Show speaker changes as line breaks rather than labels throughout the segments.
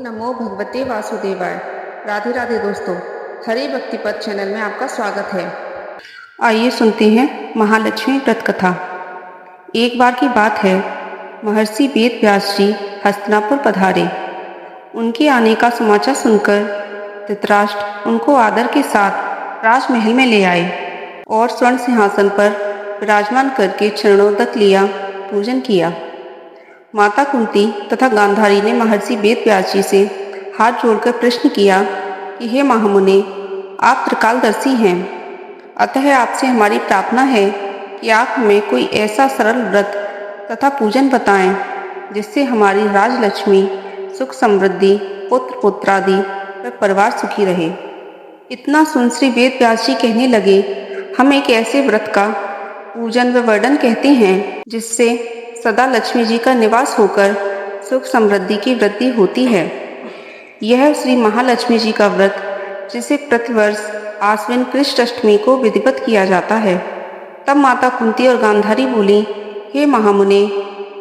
नमो भगवते वासुदेवाय। राधे राधे दोस्तों, हरि भक्ति पथ चैनल में आपका स्वागत है। आइए सुनते हैं महालक्ष्मी व्रत कथा। एक बार की बात है, महर्षि वेद व्यास जी हस्तिनापुर पधारे। उनके आने का समाचार सुनकर धृतराष्ट्र उनको आदर के साथ राजमहल में ले आए और स्वर्ण सिंहासन पर विराजमान करके चरणोदक लिया, पूजन किया। माता कुंती तथा गांधारी ने महर्षि वेद व्यास जी से हाथ जोड़कर प्रश्न किया कि हे महामुने, आप त्रिकालदर्शी हैं, अतः आपसे हमारी प्रार्थना है कि आप हमें कोई ऐसा सरल व्रत तथा पूजन बताएं जिससे हमारी राजलक्ष्मी सुख समृद्धि, पुत्र पुत्रादि व परिवार सुखी रहे। इतना सुन श्री वेद व्यास जी कहने लगे, हम एक ऐसे व्रत का पूजन व वर्णन कहते हैं जिससे सदा लक्ष्मी जी का निवास होकर सुख समृद्धि की वृद्धि होती है। यह श्री महालक्ष्मी जी का व्रत जिसे प्रतिवर्ष आश्विन कृष्ण अष्टमी को विधिवत किया जाता है। तब माता कुंती और गांधारी बोली, हे महामुने,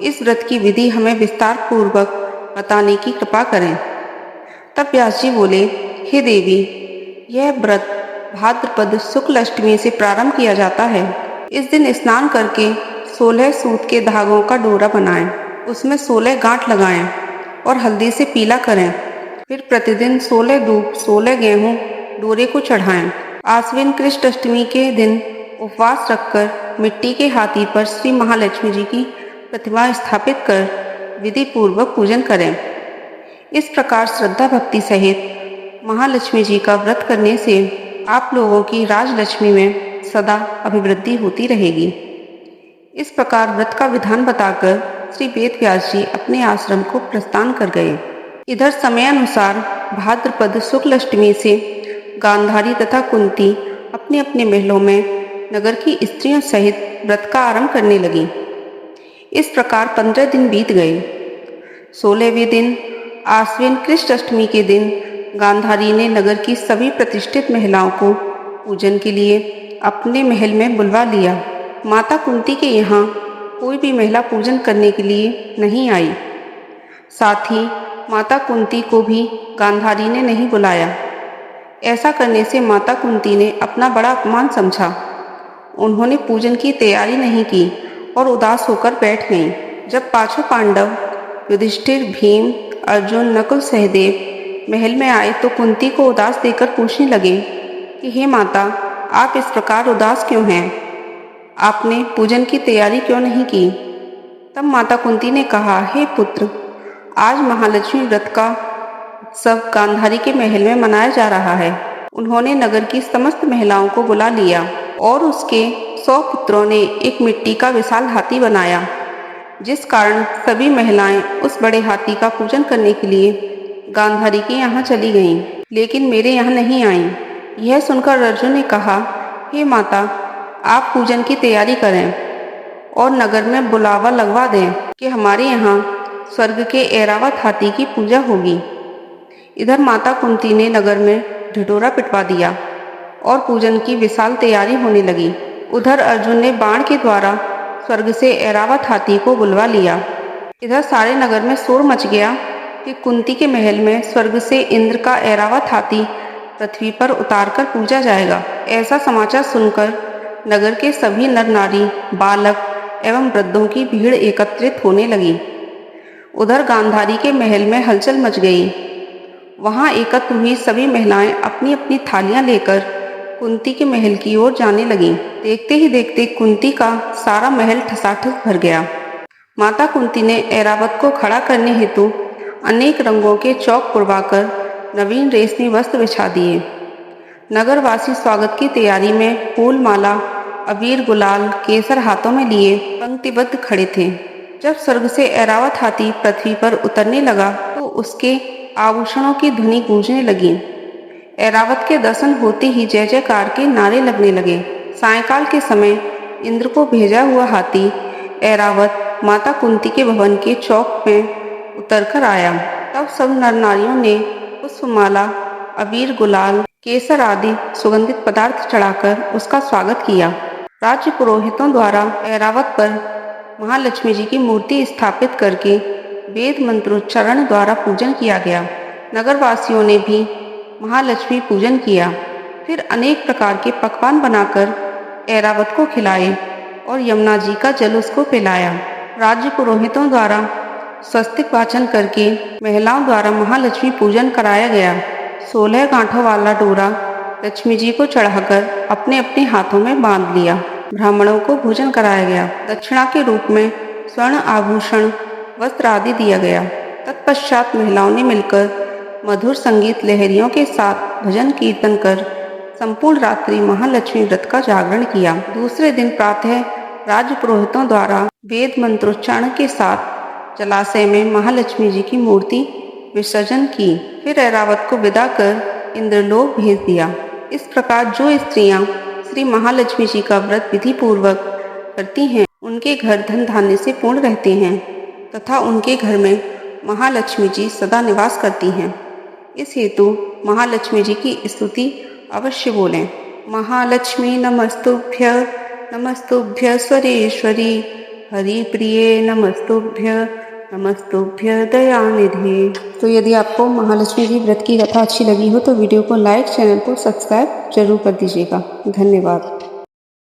इस व्रत की विधि हमें विस्तार पूर्वक बताने की कृपा करें। तब व्यास जी बोले, हे देवी, यह व्रत भाद्रपद शुक्ल अष्टमी से प्रारंभ किया जाता है। इस दिन स्नान करके 16 सूत के धागों का डोरा बनाएं, उसमें 16 गांठ लगाएं और हल्दी से पीला करें। फिर प्रतिदिन 16 दूध 16 गेहूं डोरे को चढ़ाएं। आश्विन कृष्ण अष्टमी के दिन उपवास रखकर मिट्टी के हाथी पर श्री महालक्ष्मी जी की प्रतिमा स्थापित कर विधि पूर्वक पूजन करें। इस प्रकार श्रद्धा भक्ति सहित महालक्ष्मी जी का व्रत करने से आप लोगों की राजलक्ष्मी में सदा अभिवृद्धि होती रहेगी। इस प्रकार व्रत का विधान बताकर श्री वेद व्यास जी अपने आश्रम को प्रस्थान कर गए। इधर समयानुसार भाद्रपद शुक्ल अष्टमी से गांधारी तथा कुंती अपने अपने महलों में नगर की स्त्रियों सहित व्रत का आरंभ करने लगी। इस प्रकार 15 दिन बीत गए। 16वें दिन आश्विन कृष्ण अष्टमी के दिन गांधारी ने नगर की सभी प्रतिष्ठित महिलाओं को पूजन के लिए अपने महल में बुलवा लिया। माता कुंती के यहाँ कोई भी महिला पूजन करने के लिए नहीं आई। साथ ही माता कुंती को भी गांधारी ने नहीं बुलाया। ऐसा करने से माता कुंती ने अपना बड़ा अपमान समझा। उन्होंने पूजन की तैयारी नहीं की और उदास होकर बैठ गईं। जब पांचों पांडव युधिष्ठिर, भीम, अर्जुन, नकुल, सहदेव महल में आए तो कुंती को उदास देखकर पूछने लगे कि हे माता, आप इस प्रकार उदास क्यों हैं? आपने पूजन की तैयारी क्यों नहीं की? तब माता कुंती ने कहा, हे पुत्र, आज महालक्ष्मी व्रत का उत्सव गांधारी के महल में मनाया जा रहा है। उन्होंने नगर की समस्त महिलाओं को बुला लिया और उसके 100 पुत्रों ने एक मिट्टी का विशाल हाथी बनाया, जिस कारण सभी महिलाएं उस बड़े हाथी का पूजन करने के लिए गांधारी के यहाँ चली गईं, लेकिन मेरे यहाँ नहीं आईं। यह सुनकर अर्जुन ने कहा, हे माता, आप पूजन की तैयारी करें और नगर में बुलावा लगवा दें कि हमारे यहाँ स्वर्ग के ऐरावत हाथी की पूजा होगी। इधर माता कुंती ने नगर में ढिढोरा पिटवा दिया और पूजन की विशाल तैयारी होने लगी। उधर अर्जुन ने बाण के द्वारा स्वर्ग से ऐरावत हाथी को बुलवा लिया। इधर सारे नगर में शोर मच गया कि कुंती के महल में स्वर्ग से इंद्र का ऐरावत हाथी पृथ्वी पर उतारकर पूजा जाएगा। ऐसा समाचार सुनकर नगर के सभी नर नारी, बालक एवं वृद्धों की भीड़ एकत्रित होने लगी। उधर गांधारी के महल में हलचल मच गई। वहां एकत्र हुई सभी महिलाएं अपनी अपनी थालियां लेकर कुंती के महल की ओर जाने लगीं। देखते ही देखते कुंती का सारा महल ठसाठस भर गया। माता कुंती ने ऐरावत को खड़ा करने हेतु अनेक रंगों के चौक पुरवाकर नवीन रेशमी वस्त्र बिछा दिए। नगरवासी स्वागत की तैयारी में फूल माला, अबीर, गुलाल, केसर हाथों में लिए पंक्तिबद्ध खड़े थे। जब स्वर्ग से ऐरावत हाथी पृथ्वी पर उतरने लगा तो उसके आभूषणों की ध्वनि गूंजने लगी। ऐरावत के दर्शन होते ही जय जयकार के नारे लगने लगे। सायंकाल के समय इंद्र को भेजा हुआ हाथी ऐरावत माता कुंती के भवन के चौक में उतरकर आया। तब सब नर नारियों ने पुष्पमाला, अबीर, गुलाल, केसर आदि सुगंधित पदार्थ चढ़ाकर उसका स्वागत किया। राज्य पुरोहितों द्वारा ऐरावत पर महालक्ष्मी जी की मूर्ति स्थापित करके वेद मंत्रोच्चारण द्वारा पूजन किया गया। नगरवासियों ने भी महालक्ष्मी पूजन किया। फिर अनेक प्रकार के पकवान बनाकर ऐरावत को खिलाए और यमुना जी का जल उसको पिलाया। राज्य पुरोहितों द्वारा स्वस्तिक वाचन करके महिलाओं द्वारा महालक्ष्मी पूजन कराया गया। 16 गांठों वाला डोरा लक्ष्मी जी को चढ़ाकर अपने अपने हाथों में बांध लिया। ब्राह्मणों को भोजन कराया गया। दक्षिणा के रूप में स्वर्ण आभूषण, वस्त्र आदि दिया गया। तत्पश्चात महिलाओं ने मिलकर मधुर संगीत लहरियों के साथ भजन कीर्तन कर संपूर्ण रात्रि महालक्ष्मी व्रत का जागरण किया। दूसरे दिन प्रातः राज्य पुरोहितों द्वारा वेद मंत्रोच्चारण के साथ जलाशय में महालक्ष्मी जी की मूर्ति विसर्जन की। फिर ऐरावत को विदा कर इंद्रलोक भेज दिया। इस प्रकार जो स्त्रियां श्री महालक्ष्मी जी का व्रत विधि पूर्वक करती हैं, उनके घर धन धान्य से पूर्ण रहते हैं तथा उनके घर में महालक्ष्मी जी सदा निवास करती हैं। इस हेतु महालक्ष्मी जी की स्तुति अवश्य बोलें। महालक्ष्मी नमस्तुभ्य नमस्तुभ्य स्वरेश्वरी, हरि प्रिये नमस्तुभ्य नमस्तुभ्य दयानिधे। तो यदि आपको महालक्ष्मी जी व्रत की कथा अच्छी लगी हो तो वीडियो को लाइक, चैनल को सब्सक्राइब जरूर कर दीजिएगा। धन्यवाद।